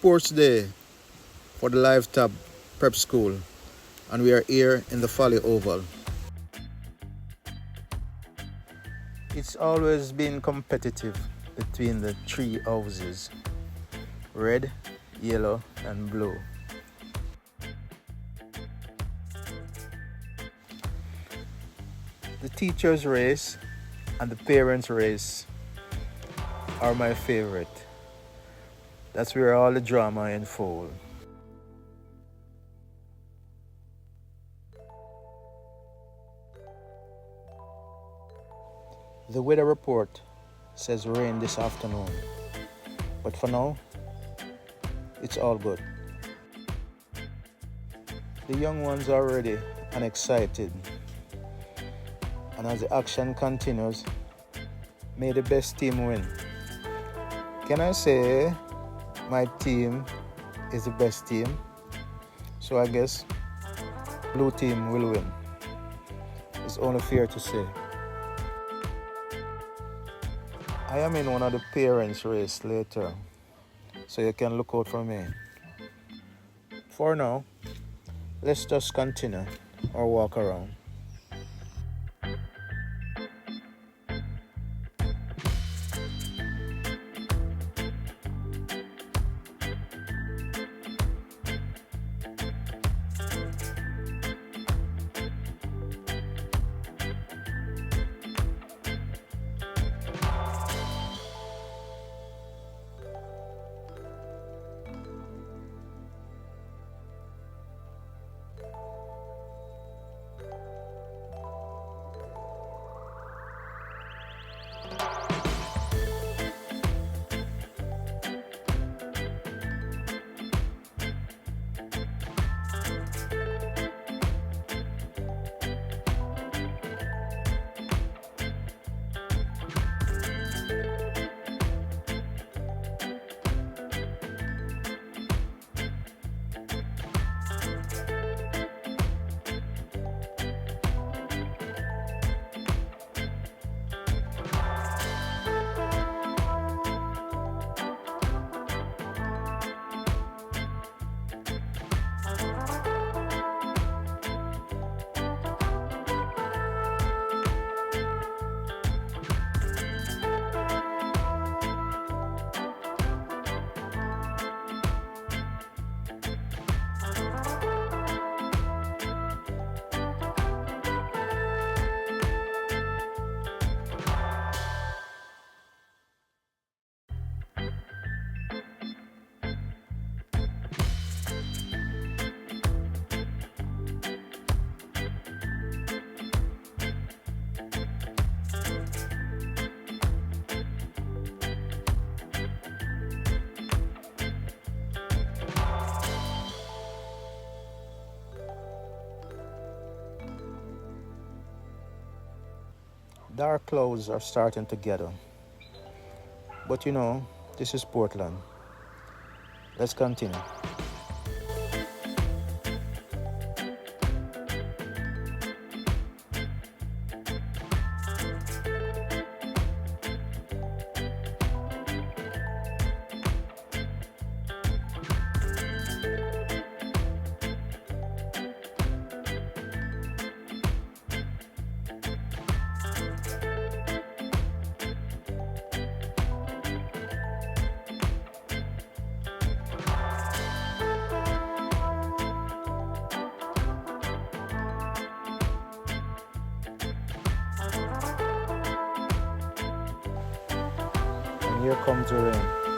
sports day for the Live Tab Prep School, and we are here in the Folly Oval. It's always been competitive between the three houses: red, yellow, and blue. The teachers' race and the parents' race are my favorite. That's where all the drama unfolds. The weather report says rain this afternoon, but for now, it's all good. The young ones are ready and excited, and as the action continues, may the best team win. Can I say my team is the best team? So I guess blue team will win. It's only fair to say. I am in one of the parents' race later, so you can look out for me. For now, let's just continue our walk around. Dark clouds are starting to gather. But you know, this is Portland. Let's continue. And here comes the rain.